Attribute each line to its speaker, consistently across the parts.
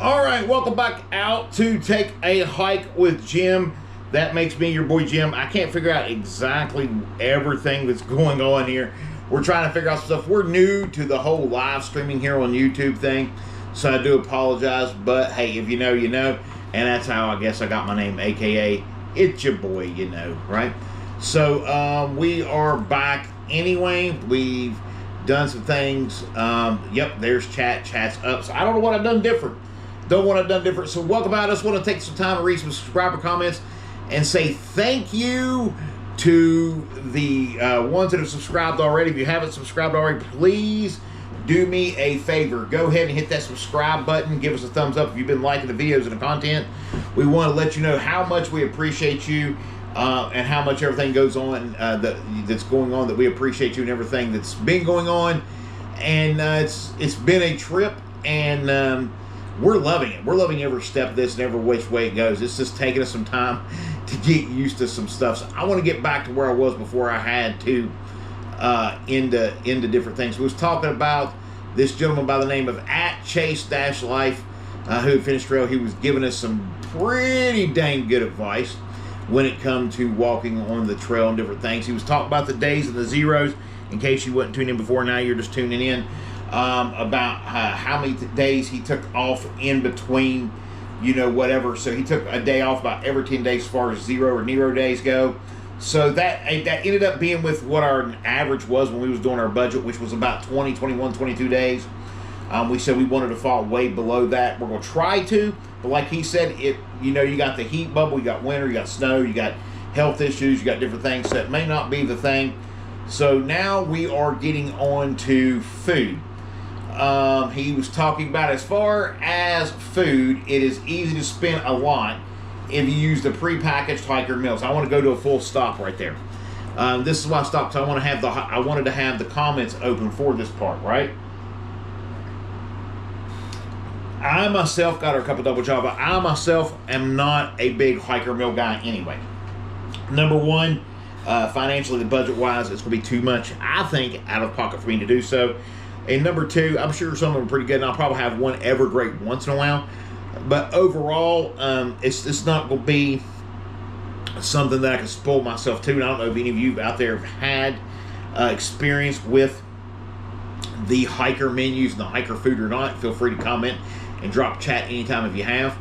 Speaker 1: All right, welcome back out to Take a Hike with Jim. That makes me your boy Jim. I can't figure out exactly everything that's going on here. We're trying to figure out stuff. We're new to the whole live streaming here on YouTube thing, so I do apologize. But hey, if you know, you know. And that's how I guess I got my name, AKA It's Your Boy, you know, right? So we are back anyway. We've done some things. Yep, there's chat's up. So I don't know what I've done different. Don't want to have done different. So welcome out. I just want to take some time to read some subscriber comments and say thank you to the ones that have subscribed already. If you haven't subscribed already, please do me a favor. Go ahead and hit that subscribe button. Give us a thumbs up if you've been liking the videos and the content. We want to let you know how much we appreciate you and how much everything goes on that's going on, that we appreciate you and everything that's been going on. And it's been a trip, and we're loving it. We're loving every step of this and every which way it goes. It's just taking us some time to get used to some stuff. So I want to get back to where I was before I had to into different things. We was talking about this gentleman by the name of @Chase-Life who finished trail. He was giving us some pretty dang good advice when it comes to walking on the trail and different things. He was talking about the days and the zeros, in case you wasn't tuning in before. Now you're just tuning in. About how many days he took off in between, you know, whatever. So he took a day off about every 10 days as far as zero or Nero days go. So that ended up being with what our average was when we was doing our budget, which was about 20, 21, 22 days. We said we wanted to fall way below that. We're going to try to, but like he said, you know, you got the heat bubble, you got winter, you got snow, you got health issues, you got different things. So it may not be the thing. So now we are getting on to food. He was talking about, as far as food, it is easy to spend a lot if you use the prepackaged hiker meals. I want to go to a full stop right there. This is why I stopped. So I wanted to have the comments open for this part, right? I myself got a couple double job, but I myself am not a big hiker meal guy anyway. Number one, financially, the budget wise, it's going to be too much, I think, out of pocket for me to do so. And number two, I'm sure some of them are pretty good, and I'll probably have one ever great once in a while. But overall, it's not going to be something that I can spoil myself to. And I don't know if any of you out there have had experience with the hiker menus and the hiker food or not. Feel free to comment and drop chat anytime if you have.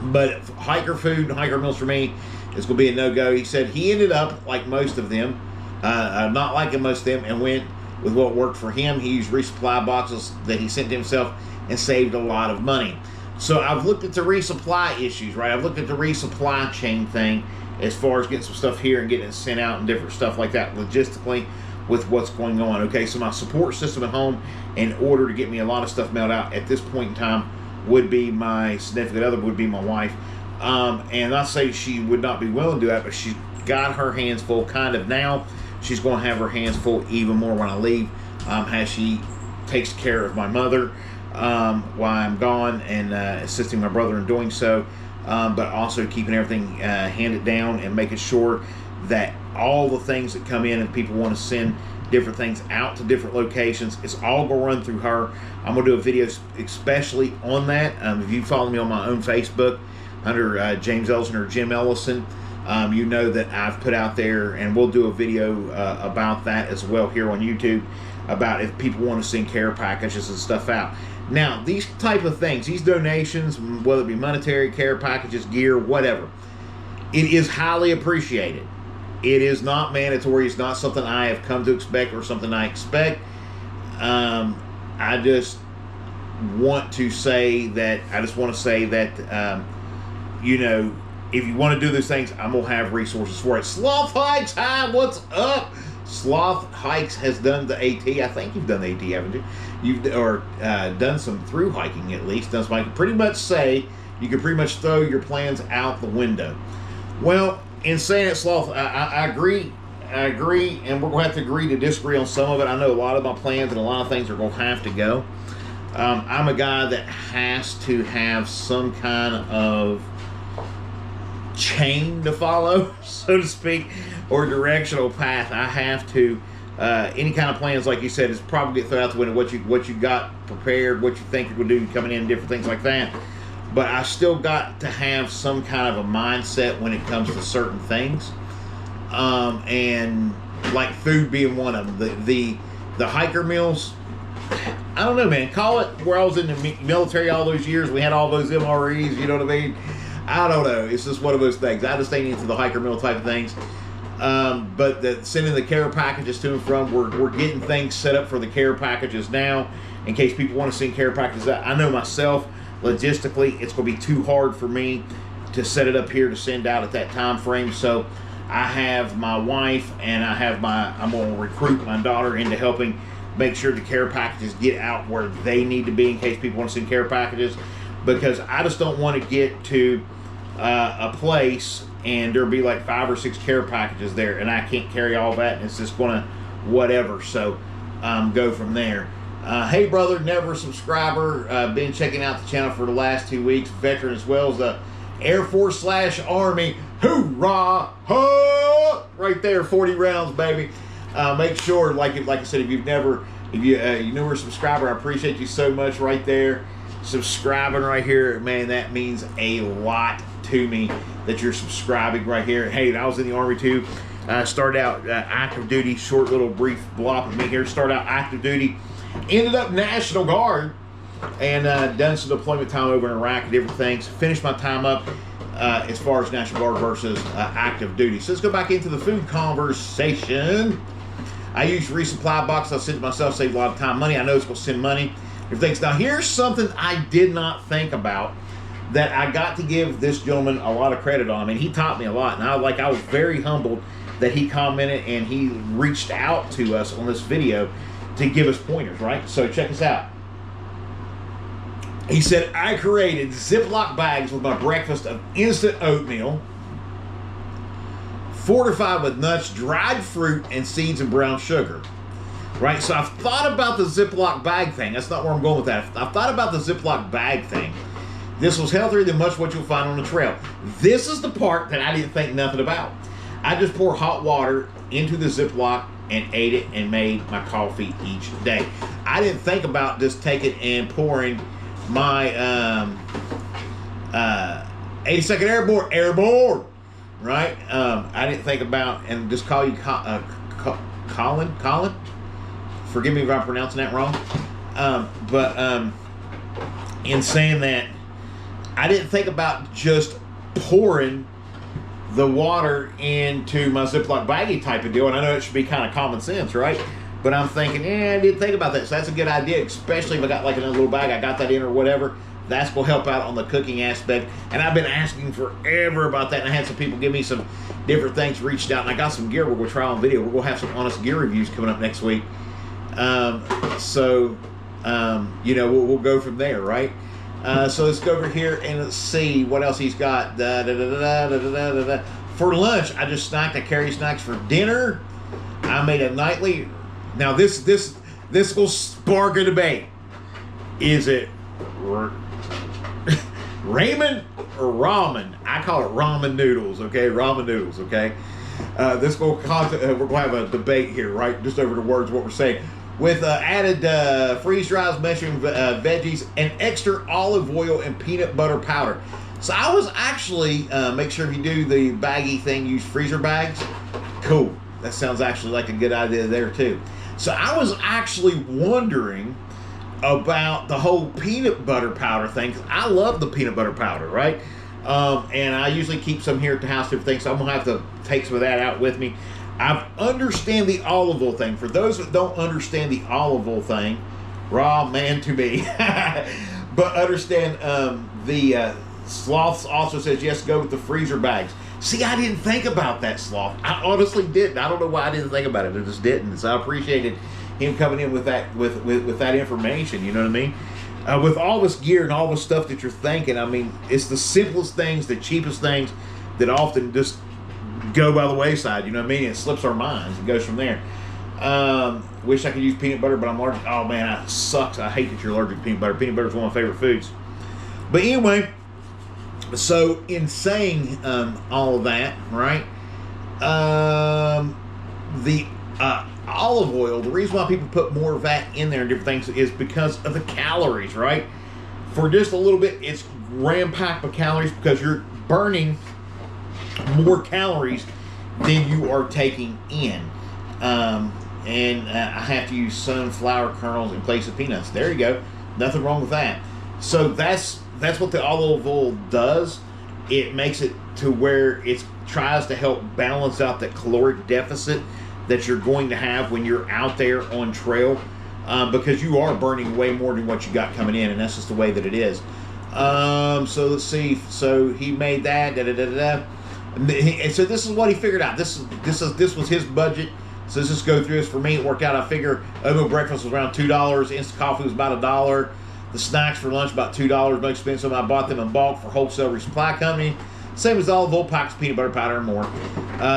Speaker 1: But hiker food and hiker meals for me is going to be a no-go. He said he ended up, like most of them, not liking most of them, and went with what worked for him. He used resupply boxes that he sent to himself and saved a lot of money. So I've looked at the resupply issues, right? I've looked at the resupply chain thing as far as getting some stuff here and getting it sent out and different stuff like that logistically with what's going on. Okay, so my support system at home, in order to get me a lot of stuff mailed out at this point in time, would be my significant other, would be my wife. And not say she would not be willing to do that, but she's got her hands full kind of now. She's going to have her hands full even more when I leave, as she takes care of my mother while I'm gone, and assisting my brother in doing so, but also keeping everything handed down and making sure that all the things that come in and people want to send different things out to different locations, it's all going to run through her. I'm going to do a video especially on that. If you follow me on my own Facebook under James Ellison or Jim Ellison, you know that I've put out there, and we'll do a video about that as well here on YouTube, about if people want to send care packages and stuff out. Now, these type of things, these donations, whether it be monetary, care packages, gear, whatever, it is highly appreciated. It is not mandatory. It's not something I have come to expect or something I expect. I just want to say that, you know, if you want to do these things, I'm going to have resources for it. Sloth Hikes, hi, what's up? Sloth Hikes has done the AT. I think you've done the AT, haven't you? You've done some through hiking at least. That's why I can pretty much say you can pretty much throw your plans out the window. Well, in saying it, Sloth, I agree, and we're going to have to agree to disagree on some of it. I know a lot of my plans and a lot of things are going to have to go. I'm a guy that has to have some kind of chain to follow, so to speak, or directional path. I have to any kind of plans, like you said, is probably get thrown out the window. What you got prepared, what you think you're going to do coming in, different things like that. But I still got to have some kind of a mindset when it comes to certain things, and like food being one of them. The hiker meals, I don't know, man. Call it where I was in the military all those years. We had all those MREs, you know what I mean? I don't know. It's just one of those things. I just ain't into the hiker meal type of things. But sending the care packages to and from, we're getting things set up for the care packages now in case people want to send care packages out. I know myself, logistically, it's going to be too hard for me to set it up here to send out at that time frame. So I have my wife and I'm going to recruit my daughter into helping make sure the care packages get out where they need to be in case people want to send care packages, because I just don't want to get to a place and there'll be like 5 or 6 care packages there and I can't carry all that, and it's just gonna whatever. So go from there. Hey brother, never a subscriber, been checking out the channel for the last 2 weeks, veteran as well as the Air Force / Army. Hoorah! Ho! Right there, 40 rounds, baby. Make sure, like I said, if you're a subscriber, I appreciate you so much right there. Subscribing right here, man, that means a lot to me that you're subscribing right here. Hey, I was in the Army too. Started out active duty, short little brief block of me here. Started out active duty, ended up National Guard, and done some deployment time over in Iraq and different things. Finished my time up as far as National Guard versus active duty. So let's go back into the food conversation. I use resupply box. I said to myself, save a lot of time, money. I know it's going to send money. Now, here's something I did not think about that I got to give this gentleman a lot of credit on. I mean, he taught me a lot, and I was very humbled that he commented and he reached out to us on this video to give us pointers, right? So check this out. He said, I created Ziploc bags with my breakfast of instant oatmeal, fortified with nuts, dried fruit, and seeds and brown sugar. Right, so I've thought about the Ziploc bag thing. That's not where I'm going with that. I've thought about the Ziploc bag thing. This was healthier than much what you'll find on the trail. This is the part that I didn't think nothing about. I just pour hot water into the Ziploc and ate it and made my coffee each day. I didn't think about just taking and pouring my 82nd Airborne, right? I didn't think about, and just call you Colin. Forgive me if I'm pronouncing that wrong. In saying that, I didn't think about just pouring the water into my Ziploc baggie type of deal. And I know it should be kind of common sense, right? But I'm thinking, I didn't think about that. So that's a good idea, especially if I got like another little bag, I got that in or whatever. That's going to help out on the cooking aspect. And I've been asking forever about that. And I had some people give me some different things, reached out. And I got some gear we're going to try on video. We're going to have some honest gear reviews coming up next week. We'll go from there, right? So let's go over here and let's see what else he's got. For lunch, I just snacked. I carry snacks for dinner. I made a nightly. Now this will spark a debate. Is it ramen or ramen? I call it ramen noodles. Okay, ramen noodles. Okay. We're going to have a debate here, right? Just over the words, what we're saying. With added freeze-dried mushroom veggies and extra olive oil and peanut butter powder. So I was actually, make sure if you do the baggy thing, use freezer bags. Cool. That sounds actually like a good idea there too. So I was actually wondering about the whole peanut butter powder thing. 'Cause I love the peanut butter powder, right? And I usually keep some here at the house, different things. So I'm going to have to take some of that out with me. I understand the olive oil thing. For those that don't understand the olive oil thing, raw man to me. But understand the Sloth also says, yes, go with the freezer bags. See, I didn't think about that, Sloth. I honestly didn't. I don't know why I didn't think about it. I just didn't. So I appreciated him coming in with that with that information. You know what I mean? With all this gear and all the stuff that you're thinking, I mean, it's the simplest things, the cheapest things that often just go by the wayside. You know what I mean? It slips our minds. It goes from there. Wish I could use peanut butter, but I'm allergic. Oh man, that sucks. I hate that you're allergic to peanut butter. Peanut butter is one of my favorite foods. But anyway, so in saying all of that, right? olive oil, the reason why people put more of that in there and different things is because of the calories, right? For just a little bit, it's ram-packed with calories because you're burning more calories than you are taking in. I have to use sunflower kernels in place of peanuts. There you go. Nothing wrong with that. So that's what the olive oil does. It makes it to where it tries to help balance out that caloric deficit that you're going to have when you're out there on trail, because you are burning way more than what you got coming in, and that's just the way that it is. So let's see. So he made that. And so this is what he figured out. This was his budget. So let's just go through this. For me, it worked out. I figure oatmeal breakfast was around $2. Instant coffee was about $1. The snacks for lunch about $2. No expensive. I bought them in bulk for wholesale resupply company. Same as olive oil, packs, peanut butter powder, and more.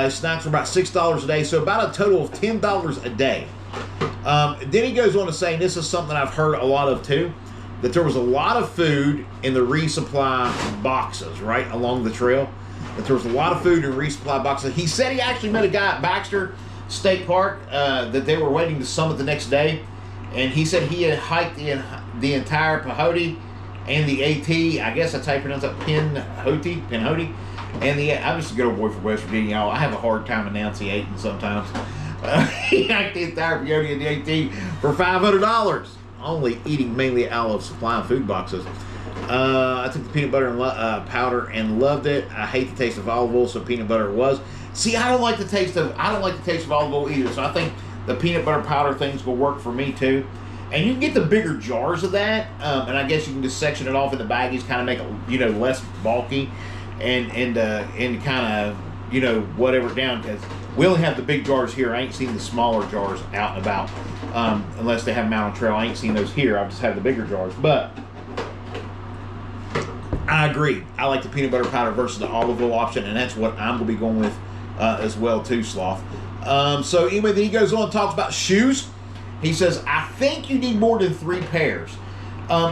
Speaker 1: Snacks were about $6 a day, so about a total of $10 a day. Then he goes on to say, and this is something I've heard a lot of too, that there was a lot of food in the resupply boxes, right, along the trail. That there was a lot of food in resupply boxes. He said he actually met a guy at Baxter State Park that they were waiting to summit the next day, and he said he had hiked the entire Pehote and the AT, I guess that's how you pronounce that, Pinhoti, and I'm just a good old boy from West Virginia, y'all. I have a hard time enunciating sometimes. He hiked the entire Peyote and the AT for $500, only eating mainly out of supply of food boxes. I took the peanut butter and powder and loved it. I hate the taste of olive oil, so peanut butter was. See, I don't like the taste of olive oil either. So I think the peanut butter powder things will work for me too. And you can get the bigger jars of that, and I guess you can just section it off in the baggies, kind of make it, less bulky, and kind of, whatever down. Because we only have the big jars here. I ain't seen the smaller jars out and about, unless they have them out on trail. I ain't seen those here. I've just had the bigger jars, but I agree. I like the peanut butter powder versus the olive oil option, and that's what I'm going to be going with as well too, Sloth. So anyway, then he goes on and talks about shoes. He says, I think you need more than 3 pairs.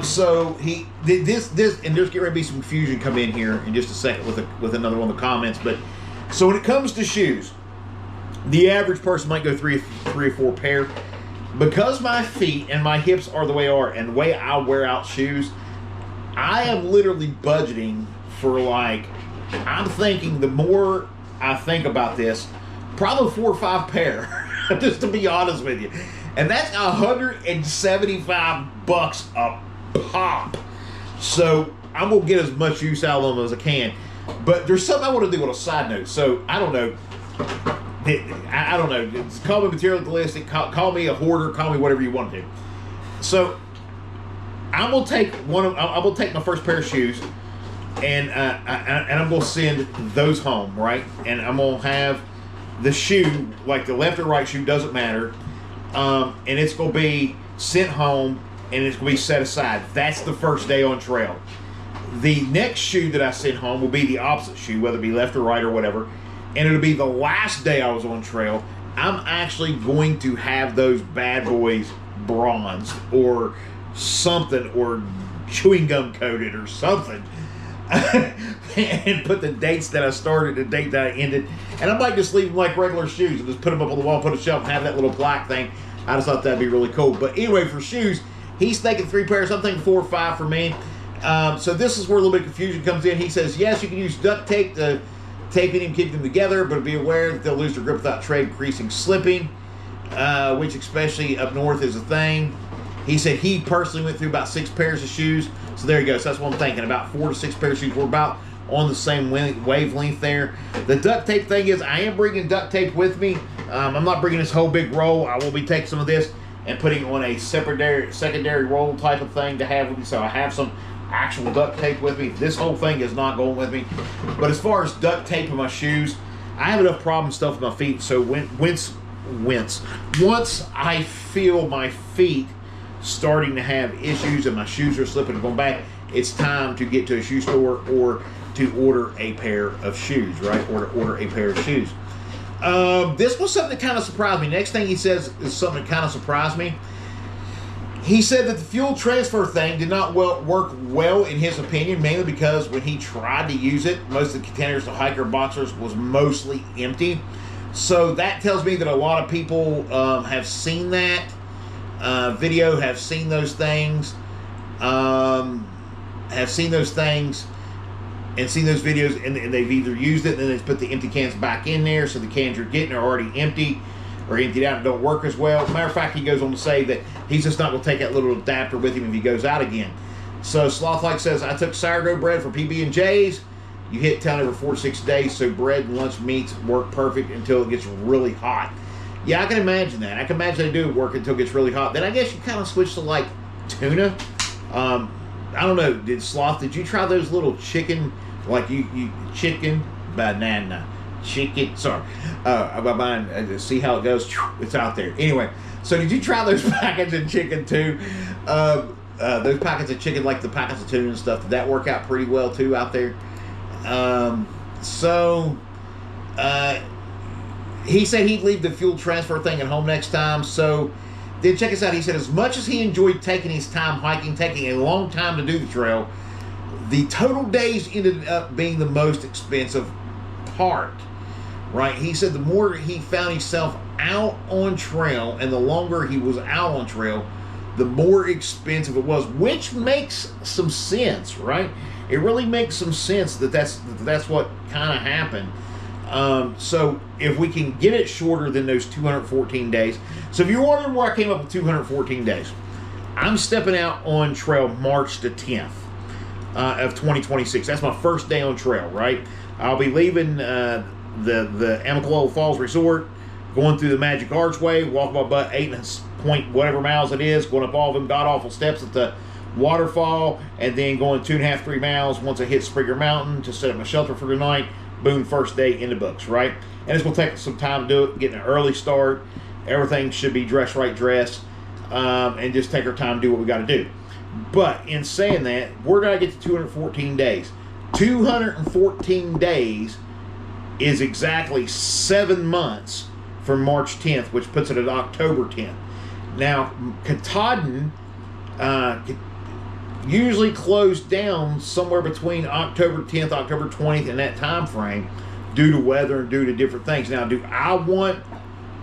Speaker 1: So he this and there's getting ready to be some confusion come in here in just a second with another one of the comments. But so when it comes to shoes, the average person might go three or four pair. Because my feet and my hips are the way they are, and the way I wear out shoes, I am literally budgeting for I'm thinking the more I think about this, probably 4 or 5 pair, just to be honest with you. And that's $175 a pop. So I'm going to get as much use out of them as I can. But there's something I want to do on a side note. So I don't know. I don't know. Call me materialistic. Call me a hoarder. Call me whatever you want to do. So I'm going to take I'm going to take my first pair of shoes, and I'm going to send those home, right? And I'm going to have the shoe, like the left or right shoe, doesn't matter. And it's going to be sent home, and it's going to be set aside. That's the first day on trail. The next shoe that I send home will be the opposite shoe, whether it be left or right or whatever. And it'll be the last day I was on trail. I'm actually going to have those bad boys bronzed or something, or chewing gum coated or something. And put the dates that I started, the date that I ended. And I might just leave them like regular shoes and just put them up on the wall, put a shelf, and have that little plaque thing. I just thought that'd be really cool. But anyway, for shoes, he's thinking 3 pairs. I'm thinking 4 or 5 for me. So this is where a little bit of confusion comes in. He says, yes, you can use duct tape to tape it and keep them together, but be aware that they'll lose their grip without trade, increasing slipping, which especially up north is a thing. He said he personally went through about 6 pairs of shoes. So there you go. So that's what I'm thinking. About 4 to 6 pairs of shoes. We're about on the same wavelength there. The duct tape thing is, I am bringing duct tape with me. I'm not bringing this whole big roll. I will be taking some of this and putting on a secondary roll type of thing to have with me. So I have some actual duct tape with me. This whole thing is not going with me. But as far as duct tape in my shoes, I have enough problem stuff with my feet. So once I feel my feet starting to have issues and my shoes are slipping and going back, it's time to get to a shoe store or to order a pair of shoes, right? Or to order a pair of shoes. This was something that kind of surprised me. Next thing he says is something that kind of surprised me. He said that the fuel transfer thing did not work well in his opinion, mainly because when he tried to use it, most of the containers, the hiker boxers, was mostly empty. So that tells me that a lot of people have seen that video, have seen those things, and seen those videos, and they've either used it and then they've put the empty cans back in there, so the cans you're getting are already empty or emptied out and don't work as well. Matter of fact, he goes on to say that he's just not going to take that little adapter with him if he goes out again. So Slothlike says, I took sourdough bread for PB&J's. You hit town every 4 to 6 days, so bread and lunch meats work perfect until it gets really hot. Yeah, I can imagine that. I can imagine they do work until it gets really hot. Then I guess you kind of switch to like tuna. I don't know. Did you try those little chicken, like chicken banana? Chicken, sorry. I'm buying, see how it goes? It's out there. Anyway, so did you try those packets of chicken too? Those packets of chicken, like the packets of tuna and stuff, did that work out pretty well too out there? He said he'd leave the fuel transfer thing at home next time. So then check us out. He said as much as he enjoyed taking his time hiking, taking a long time to do the trail, the total days ended up being the most expensive part, right? He said the more he found himself out on trail and the longer he was out on trail, the more expensive it was, which makes some sense, right? It really makes some sense that's what kind of happened. So if we can get it shorter than those 214 days. So if you're wondering where I came up with 214 days, I'm stepping out on trail March the 10th of 2026. That's my first day on trail, right? I'll be leaving the Amicalola Falls Resort, going through the Magic Archway, walking my butt 8 point whatever miles it is, going up all of them god-awful steps at the waterfall, and then going 2.5, 3 miles once I hit Springer Mountain to set up my shelter for the night. Boom, first day in the books, right? And it's going to take some time to do it, getting an early start. Everything should be dress, and just take our time to do what we got to do. But in saying that, we're going to get to 214 days. 214 days is exactly 7 months from March 10th, which puts it at October 10th. Now, Katahdin usually closed down somewhere between October 10th, October 20th, in that time frame, due to weather and due to different things. Now, do I want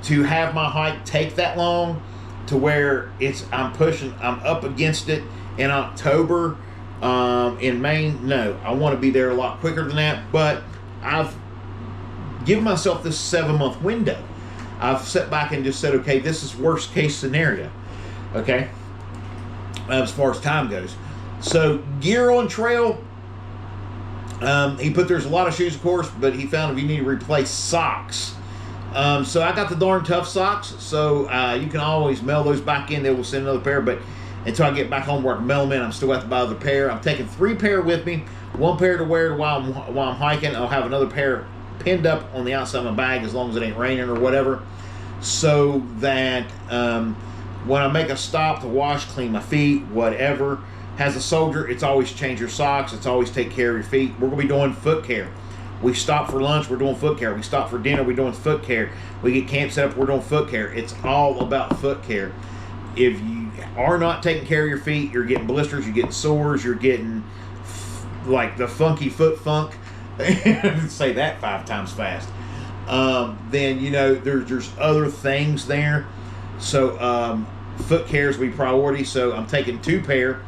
Speaker 1: to have my hike take that long to where I'm up against it in October in Maine? No, I want to be there a lot quicker than that, but I've given myself this 7-month window. I've sat back and just said, okay, this is worst case scenario, okay, as far as time goes. So gear on trail, he put there's a lot of shoes, of course, but he found if you need to replace socks. So I got the darn tough socks, so you can always mail those back in. They will send another pair, but until I get back home where I can mail them in, I'm still got to buy another pair. I'm taking 3 pair with me, 1 pair to wear while I'm hiking. I'll have another pair pinned up on the outside of my bag as long as it ain't raining or whatever, so that when I make a stop to wash, clean my feet, whatever. As a soldier, it's always change your socks. It's always take care of your feet. We're going to be doing foot care. We stop for lunch, we're doing foot care. We stop for dinner, we're doing foot care. We get camp set up, we're doing foot care. It's all about foot care. If you are not taking care of your feet, you're getting blisters, you're getting sores, you're getting like the funky foot funk. Say that 5 times fast. Then, you know, there's other things there. So foot care is be priority. So I'm taking 2 pair,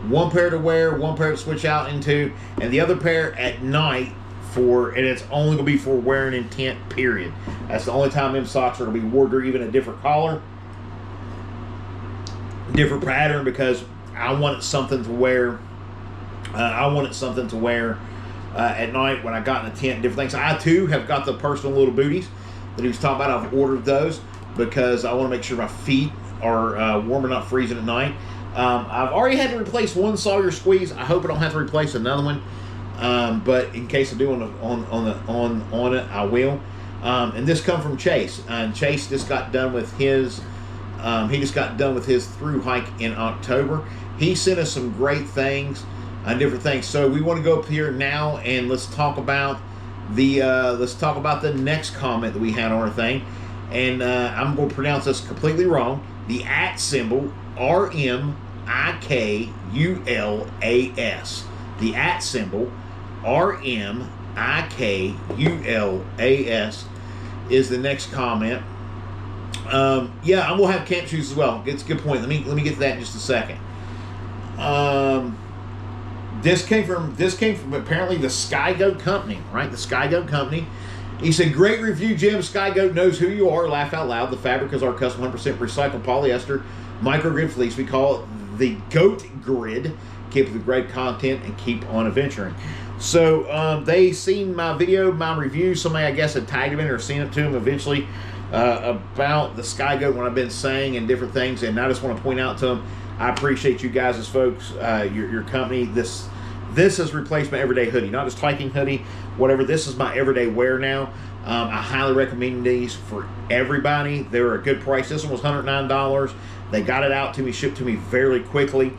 Speaker 1: 1 pair to wear, 1 pair to switch out into, and the other pair at night and it's only going to be for wearing intent, period. That's the only time them socks are going to be worn, or even a different collar, different pattern, because I wanted something to wear. At night when I got in the tent, different things. I too have got the personal little booties that he was talking about. I've ordered those because I want to make sure my feet are warm and not freezing at night. I've already had to replace 1 Sawyer squeeze. I hope I don't have to replace another one. But in case I do on it, I will. And this come from Chase. And Chase just got done with his thru hike in October. He sent us some great things and different things. So we want to go up here now and let's talk about the next comment that we had on our thing. And I'm going to pronounce this completely wrong. The @ symbol, RMIKULAS. The @ symbol, RMIKULAS, is the next comment. Yeah, I'm gonna have camp shoes as well. It's a good point. Let me get to that in just a second. This came from apparently the Sky Goat Company, right? The Sky Goat Company. He said, "Great review, Jim. Sky Goat knows who you are. Laugh out loud. The fabric is our custom 100% recycled polyester microgrid fleece. We call it the Goat Grid. Keep with great content and keep on adventuring." So they seen my video, my review. Somebody, I guess, had tagged him in or seen it to him eventually about the Sky Goat, what I've been saying and different things. And I just want to point out to them, I appreciate you guys as folks, your company. This has replaced my everyday hoodie, not just hiking hoodie, whatever. This is my everyday wear now. I highly recommend these for everybody. They were a good price. This one was $109. They got it out to me, shipped to me very quickly.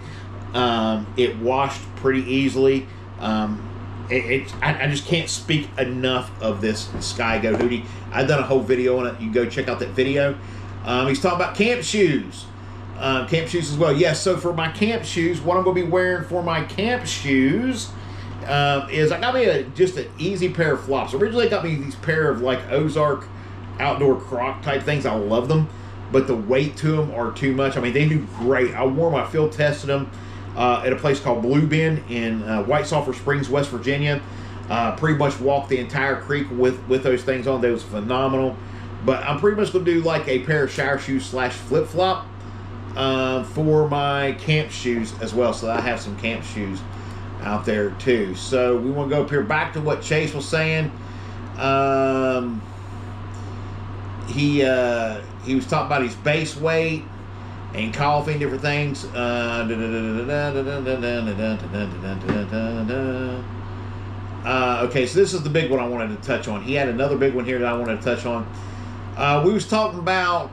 Speaker 1: It washed pretty easily. I just can't speak enough of this Sky Goat hoodie. I've done a whole video on it. You can go check out that video. He's talking about camp shoes. Camp shoes as well. Yes, so for my camp shoes, what I'm going to be wearing for my camp shoes is I got me just an easy pair of flops. Originally, I got me these pair of like Ozark outdoor Croc type things. I love them, but the weight to them are too much. I mean, they do great. I wore them, I field tested them at a place called Blue Bend in White Sulphur Springs, West Virginia. Pretty much walked the entire creek with those things on. They was phenomenal. But I'm pretty much going to do like a pair of shower shoes / flip-flop for my camp shoes as well. So I have some camp shoes out there too. So we want to go up here back to what Chase was saying. He was talking about his base weight and coffee and different things. Okay, so this is the big one I wanted to touch on. He had another big one here that I wanted to touch on. We was talking about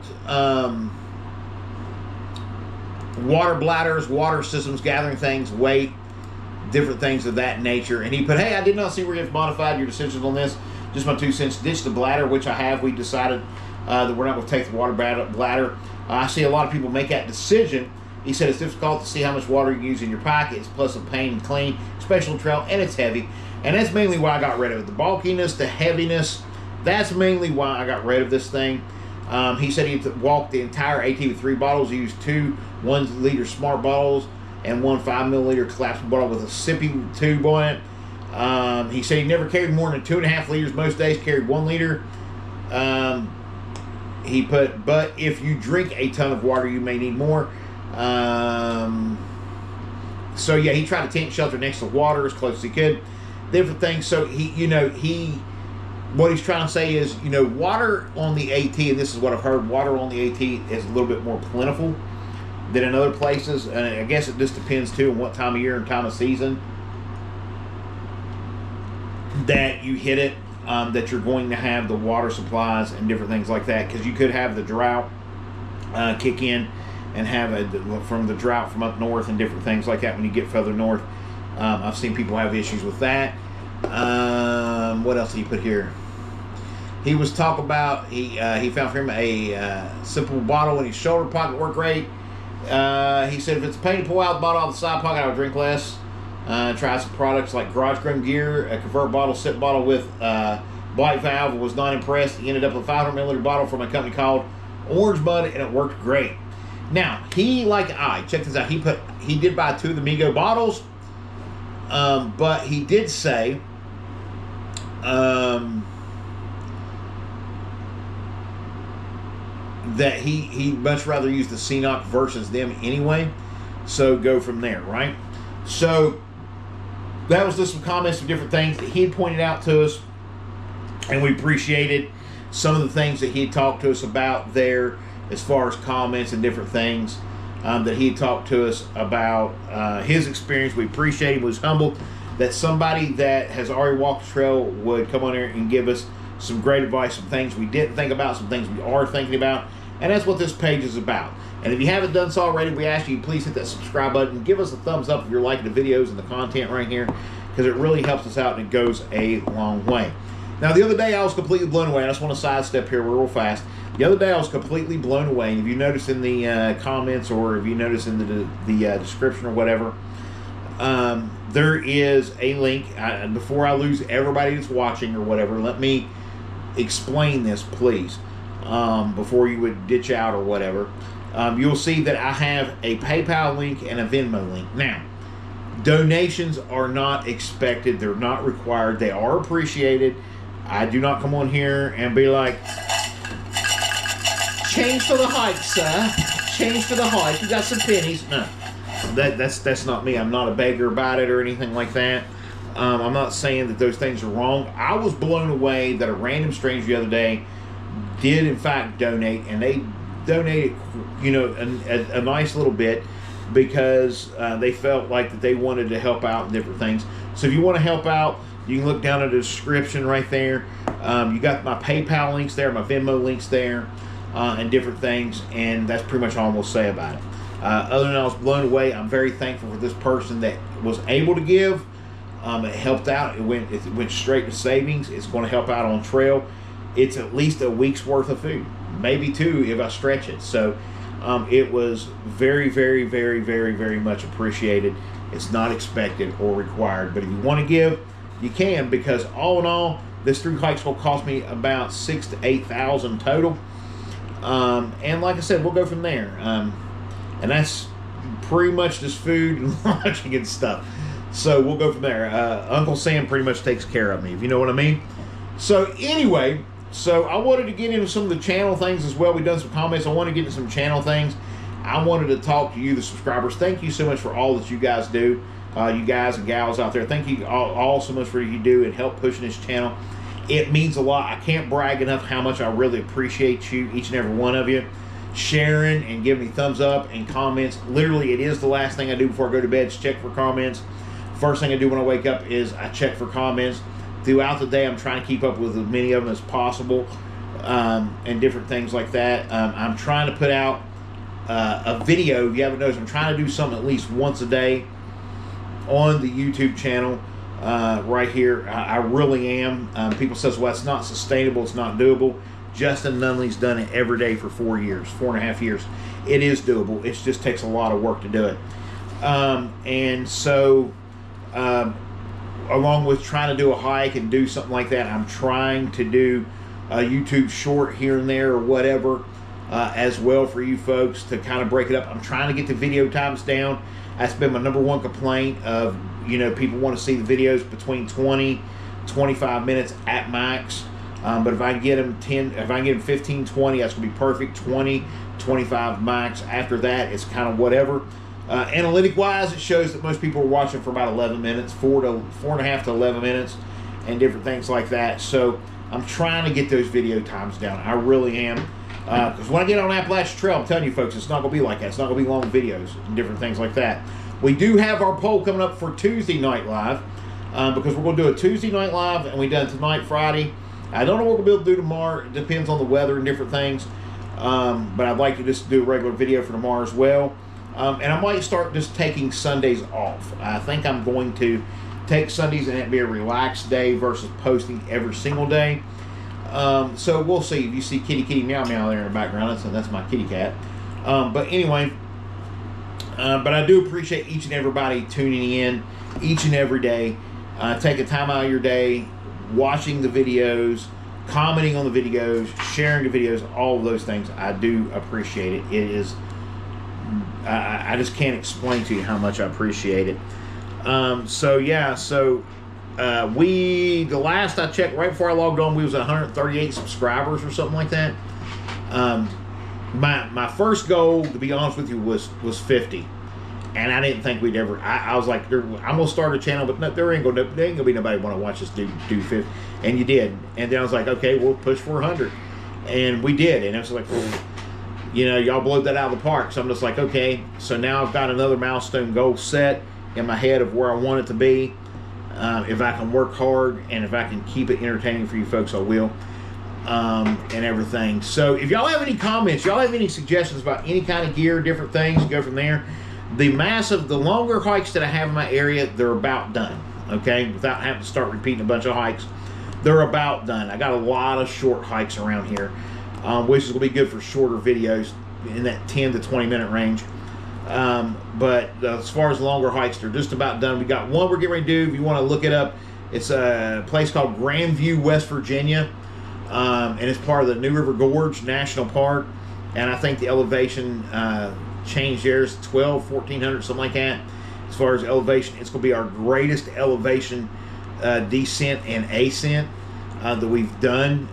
Speaker 1: water bladders, water systems, gathering things, weight, different things of that nature. And he put, "Hey, I did not see where you've modified your decisions on this. Just my 2 cents. Ditch the bladder," which I have. We decided that we're not going to take the water bladder. I see a lot of people make that decision. He said it's difficult to see how much water you use in your pocket. It's plus a pain and clean, especially on trail, and it's heavy. And that's mainly why I got rid of it. The bulkiness, the heaviness, that's mainly why I got rid of this thing. He said he walked the entire AT with 3 bottles. He used 2 1-liter smart bottles and 1 5-milliliter collapsible bottle with a sippy tube on it. He said he never carried more than 2.5 liters. Most days carried 1 liter. He put, "But if you drink a ton of water, you may need more." So yeah, he tried to tent shelter next to water as close as he could. Different things. So what he's trying to say is, water on the AT, and this is what I've heard, water on the AT is a little bit more plentiful than in other places. And I guess it just depends too on what time of year and time of season that you hit it, that you're going to have the water supplies and different things like that. Because you could have the drought kick in and have from the drought from up north and different things like that when you get further north. I've seen people have issues with that. What else did he put here? He was talking about he found for him a simple bottle in his shoulder pocket work great. He said if it's a pain to pull out the bottle out of the side pocket, I would drink less. Try some products like Garage Grown Gear, a convert bottle, sip bottle with blight valve. Was not impressed. He ended up with a 500 milliliter bottle from a company called Orange Bud, and it worked great. Now he, like I, check this out. He did buy 2 of the Migo bottles, but he did say. That he'd much rather use the CNOC versus them anyway, so go from there, right? So that was just some comments of different things that he had pointed out to us, and we appreciated some of the things that he had talked to us about there as far as comments and different things that he had talked to us about his experience. We appreciate him. Was humbled that somebody that has already walked the trail would come on here and give us some great advice, some things we didn't think about, some things we are thinking about, and that's what this page is about. And if you haven't done so already, we ask you please hit that subscribe button, give us a thumbs up if you're liking the videos and the content right here, because it really helps us out and it goes a long way. Now, the other day I was completely blown away. I just want to sidestep here real fast. The other day I was completely blown away, and if you notice in the comments, or if you notice in the description or whatever, there is a link. Before I lose everybody that's watching or whatever, let me explain this, please, before you would ditch out or whatever. You'll see that I have a PayPal link and a Venmo link. Now, donations are not expected. They're not required. They are appreciated. I do not come on here and be like, change for the hike, sir. Change for the hike. You got some pennies. No, that's not me. I'm not a beggar about it or anything like that. I'm not saying that those things are wrong. I was blown away that a random stranger the other day did in fact donate, and they donated, you know, a nice little bit, because they felt like that they wanted to help out in different things. So if you want to help out, you can look down at the description right there. You got my PayPal links there, my Venmo links there, and different things, and that's pretty much all I'm going to say about it. Other than I was blown away, I'm very thankful for this person that was able to give. It helped out. It went straight to savings. It's going to help out on trail. It's at least a week's worth of food, maybe 2 if I stretch it. So it was very, very, very, very, very much appreciated. It's not expected or required, but if you want to give, you can, because all in all, this thru hike's going to cost me about $6,000 to $8,000 total. And like I said, we'll go from there. And that's pretty much just food and lodging and stuff. So we'll go from there. Uncle Sam pretty much takes care of me, if you know what I mean. So anyway, so I wanted to get into some of the channel things as well. We've done some comments. I want to get into some channel things. I wanted to talk to you, the subscribers. Thank you so much for all that you guys do. You guys and gals out there. Thank you all so much for what you do and help pushing this channel. It means a lot. I can't brag enough how much I really appreciate you, each and every one of you, sharing and giving me thumbs up and comments. Literally, it is the last thing I do before I go to bed is check for comments. First thing I do when I wake up is I check for comments. Throughout the day, I'm trying to keep up with as many of them as possible, and different things like that. I'm trying to put out a video. If you haven't noticed, I'm trying to do something at least once a day on the YouTube channel right here. I really am. People says, well, it's not sustainable. It's not doable. Justin Nunley's done it every day for 4.5 years. It is doable. It just takes a lot of work to do it. And so, along with trying to do a hike and do something like that, I'm trying to do a YouTube short here and there or whatever as well for you folks to kind of break it up. I'm trying to get the video times down. That's been my #1 complaint of, you know, people want to see the videos between 20, 25 minutes at max. But if I can get them 15, 20, that's going to be perfect. 20, 25 max. After that, it's kind of whatever. Analytic wise, it shows that most people are watching for about 11 minutes, 4.5 to 11 minutes, and different things like that. So I'm trying to get those video times down. I really am. Because when I get on Appalachian Trail, I'm telling you folks, it's not going to be like that. It's not going to be long videos and different things like that. We do have our poll coming up for Tuesday Night Live, because we're going to do a Tuesday Night Live, and we done tonight, Friday. I don't know what we'll be able to do tomorrow. It depends on the weather and different things. But I'd like to just do a regular video for tomorrow as well. And I might start just taking Sundays off. I think I'm going to take Sundays and it be a relaxed day versus posting every single day. So we'll see. If you see kitty meow meow there in the background, that's my kitty cat. But anyway, but I do appreciate each and everybody tuning in each and every day. Taking time out of your day, watching the videos, commenting on the videos, sharing the videos, all of those things. I do appreciate it. It is, I just can't explain to you how much I appreciate it. So yeah, so the last I checked, right before I logged on, we was at 138 subscribers or something like that. My first goal, to be honest with you, was 50. And I didn't think we'd ever. I was like, I'm gonna start a channel, but no, there ain't gonna be nobody want to watch us do 50. And you did. And then I was like, okay, we'll push for 100, and we did. And it was like, you know, y'all blew that out of the park. So I'm just like, okay. So now I've got another milestone goal set in my head of where I want it to be. If I can work hard and if I can keep it entertaining for you folks, I will. And everything. So if y'all have any comments, y'all have any suggestions about any kind of gear, different things, go from there. The longer hikes that I have in my area, they're about done, okay? Without having to start repeating a bunch of hikes, they're about done. I got a lot of short hikes around here, which is going to be good for shorter videos in that 10 to 20 minute range. But as far as longer hikes, they're just about done. We got one we're getting ready to do. If you want to look it up, it's a place called Grandview, West Virginia. and it's part of the New River Gorge National Park. And I think the elevation change there is 1,400, something like that. As far as elevation, it's going to be our greatest elevation descent and ascent that we've done.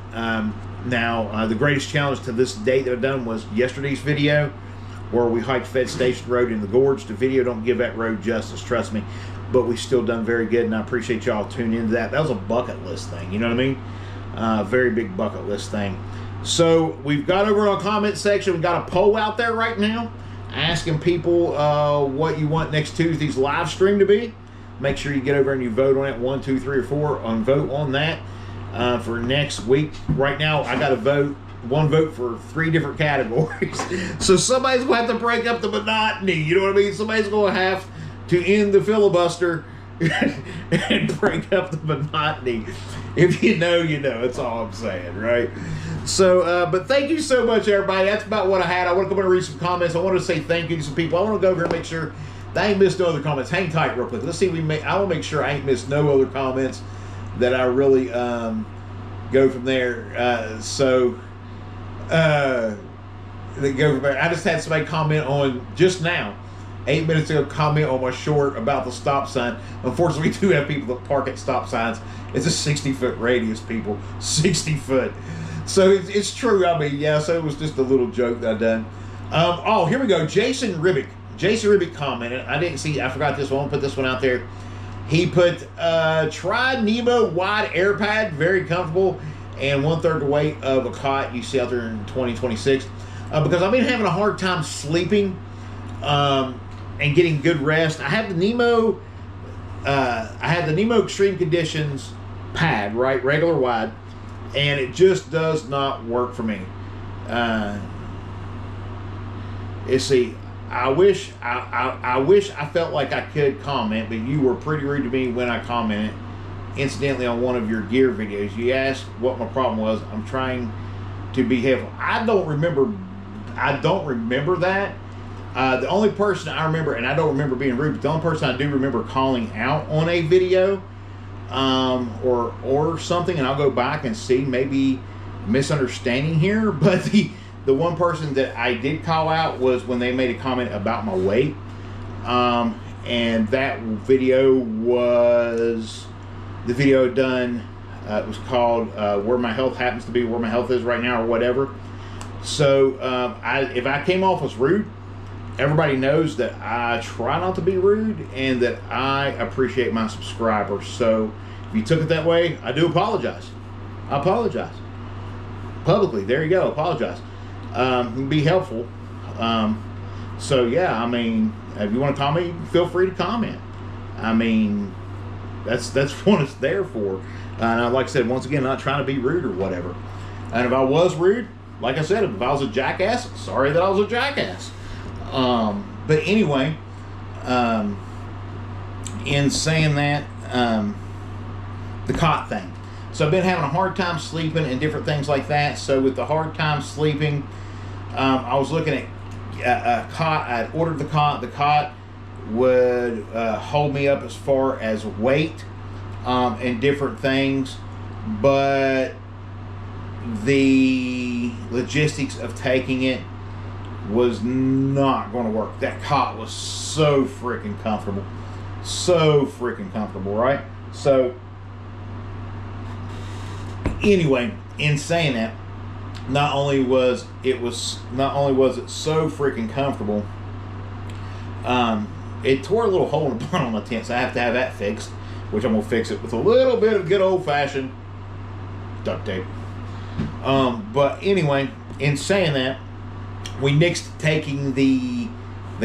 Speaker 1: Now, the greatest challenge to this date that I've done was yesterday's video, where we hiked Fed Station Road in the gorge. The video don't give that road justice, trust me. But we've still done very good, and I appreciate y'all tuning into that. That was a bucket list thing, you know what I mean? Very big bucket list thing. So we've got over in our comment section, we've got a poll out there right now asking people what you want next Tuesday's live stream to be. Make sure you get over and you vote on it, 1, 2, 3, or 4, on vote on that for next week. Right now, I got to vote. One vote for 3 different categories. So somebody's going to have to break up the monotony. You know what I mean? Somebody's going to have to end the filibuster and break up the monotony. If you know, you know. That's all I'm saying, right? So, but thank you so much, everybody. That's about what I had. I want to come in and read some comments. I want to say thank you to some people. I want to go over here and make sure that I ain't missed no other comments. Hang tight real quick. Let's see. I want to make sure I ain't missed no other comments that I really go from there. They go from there. I just had somebody comment on just now, 8 minutes ago, comment on my short about the stop sign. Unfortunately, we do have people that park at stop signs. It's a 60-foot radius, people. 60 foot. So it's true. I mean, yeah, so it was just a little joke that I done. Oh, here we go. Jason Ribick. Jason Ribick commented. I forgot this one. I'll put this one out there. He put, try Nemo wide air pad. Very comfortable. And 1/3 the weight of a cot you see out there in 2026. Because I've been having a hard time sleeping and getting good rest. I have the Nemo Extreme Conditions pad, right, regular wide, and it just does not work for me. You see, I wish I felt like I could comment, but you were pretty rude to me when I commented. Incidentally, on one of your gear videos, you asked what my problem was. I'm trying to be helpful. I don't remember that. The only person I remember, and I don't remember being rude, but the only person I do remember calling out on a video or something, and I'll go back and see, maybe misunderstanding here, but the one person that I did call out was when they made a comment about my weight, and that video was the video done. It was called Where My Health Happens to Be, Where My Health Is Right Now, or whatever. So if I came off as rude, everybody knows that I try not to be rude and that I appreciate my subscribers. So if you took it that way, I do apologize. I apologize. Publicly, there you go, apologize. Be helpful. So yeah, I mean, if you want to comment, feel free to comment. I mean, that's what it's there for. And like I said, once again, not trying to be rude or whatever. And if I was rude, like I said, if I was a jackass, sorry that I was a jackass. But anyway, in saying that, the cot thing. So I've been having a hard time sleeping and different things like that. So with the hard time sleeping, I was looking at a cot. I had ordered the cot. The cot would hold me up as far as weight and different things, but the logistics of taking it was not going to work. That cot was so freaking comfortable. So freaking comfortable, right? So anyway, in saying that, not only was it so freaking comfortable, it tore a little hole in the bottom of my tent, so I have to have that fixed, which I'm gonna fix it with a little bit of good old-fashioned duct tape. But anyway, in saying that, we nixed taking the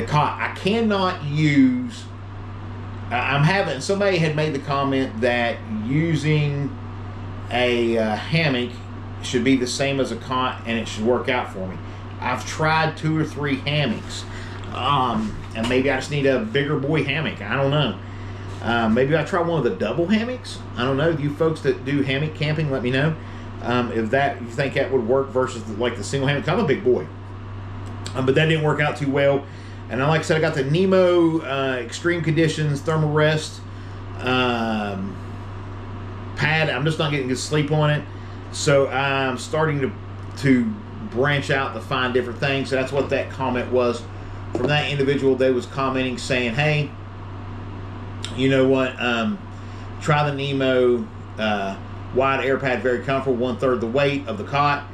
Speaker 1: cot. I cannot use. Somebody had made the comment that using a hammock should be the same as a cot and it should work out for me. I've tried 2 or 3 hammocks, and maybe I just need a bigger boy hammock. I don't know. Maybe I try one of the double hammocks. I don't know. You folks that do hammock camping, let me know if you think that would work versus the single hammock. I'm a big boy, but that didn't work out too well. And like I said, I got the Nemo Extreme Conditions Thermal Rest pad. I'm just not getting good sleep on it. So I'm starting to branch out to find different things. So that's what that comment was from that individual. They was commenting saying, hey, you know what, try the Nemo wide air pad, very comfortable, 1/3 the weight of the cot,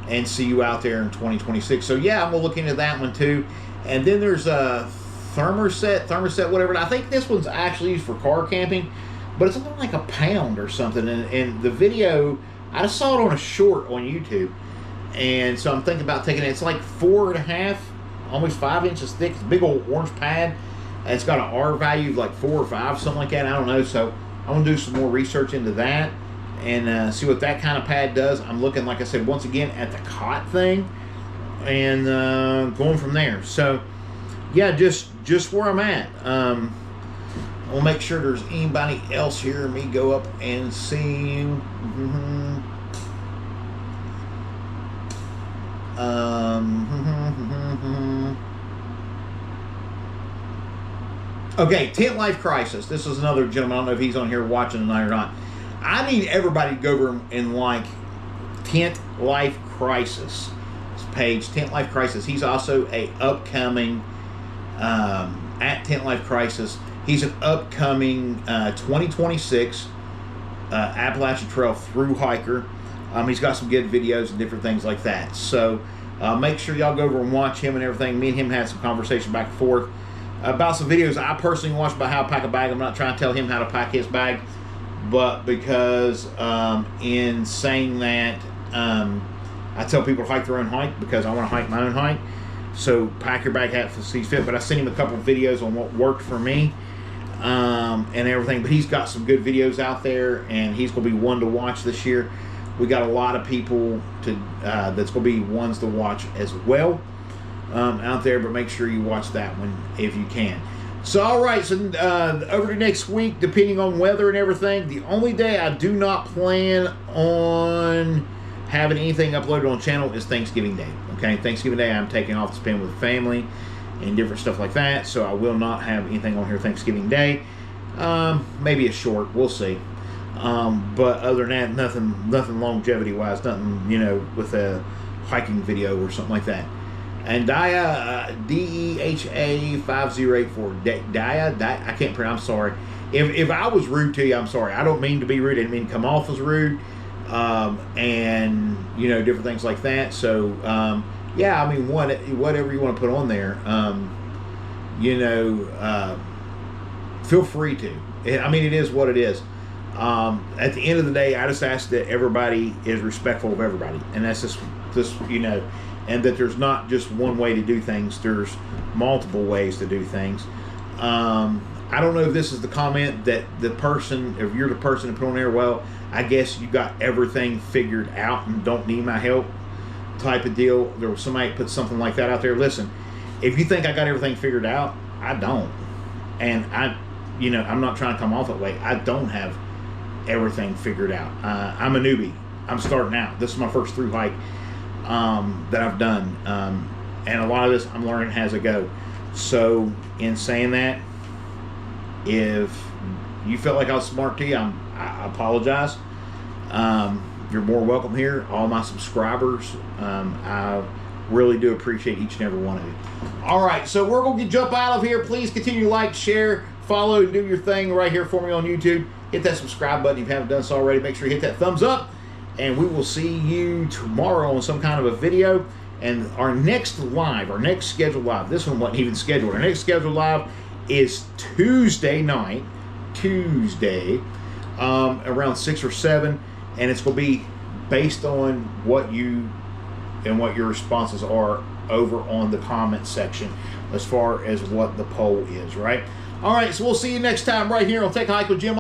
Speaker 1: and see you out there in 2026. So yeah, I'm gonna look into that one too. And then there's a thermostat, whatever. I think this one's actually used for car camping, but it's something like £1 or something. And the video, I just saw it on a short on YouTube, and so I'm thinking about taking it. It's like 4.5, almost 5 inches thick. It's a big old orange pad. It's got an R value of like 4 or 5, something like that. I don't know. So I'm gonna do some more research into that and see what that kind of pad does. I'm looking, like I said, once again at the cot thing and going from there. So yeah, just where I'm at. I'll make sure there's anybody else here. Me go up and see. Okay, Tent Life Crisis. This is another gentleman. I don't know if he's on here watching tonight or not. I need everybody to go over and like Tent Life Crisis page. Tent Life Crisis. He's also a upcoming at Tent Life Crisis. He's an upcoming 2026 Appalachian Trail thru hiker. He's got some good videos and different things like that. So make sure y'all go over and watch him and everything. Me and him had some conversation back and forth about some videos I personally watched about how to pack a bag. I'm not trying to tell him how to pack his bag, but because in saying that, I tell people to hike their own hike because I want to hike my own hike. So pack your bag how it sees fit. But I sent him a couple of videos on what worked for me and everything. But he's got some good videos out there, and he's going to be one to watch this year. We got a lot of people to that's going to be ones to watch as well out there. But make sure you watch that one if you can. So, all right, so over to next week, depending on weather and everything, the only day I do not plan on having anything uploaded on the channel is Thanksgiving Day. Okay, Thanksgiving Day I'm taking off to spend with family and different stuff like that, so I will not have anything on here Thanksgiving Day. Maybe a short, we'll see. But other than that, nothing longevity-wise, nothing, you know, with a hiking video or something like that. And Dia, DEHA 5084, Dia, I can't pronounce, I'm sorry. If I was rude to you, I'm sorry. I don't mean to be rude. I didn't mean to come off as rude. And, you know, different things like that. So, yeah, I mean, whatever you want to put on there, you know, feel free to. I mean, it is what it is. At the end of the day, I just ask that everybody is respectful of everybody. And that's just you know, and that there's not just one way to do things. There's multiple ways to do things. I don't know if this is the comment that the person, if you're the person to put on there, well, I guess you got everything figured out and don't need my help type of deal. There was somebody put something like that out there. Listen, if you think I got everything figured out, I don't. And you know, I'm not trying to come off that way. I don't have everything figured out. I'm a newbie. I'm starting out. This is my first thru hike that I've done. And a lot of this I'm learning as I go. So in saying that, if you felt like I was smart to you, I apologize. You're more welcome here. All my subscribers, I really do appreciate each and every one of you. All right, so we're going to jump out of here. Please continue to like, share, follow, and do your thing right here for me on YouTube. Hit that subscribe button if you haven't done so already. Make sure you hit that thumbs up, and we will see you tomorrow on some kind of a video. And our next live, our next scheduled live, this one wasn't even scheduled. Our next scheduled live is Tuesday night, around 6 or 7, and it's going to be based on what you and what your responses are over on the comment section as far as what the poll is, right? All right, so we'll see you next time right here on Take a Hike with Jim.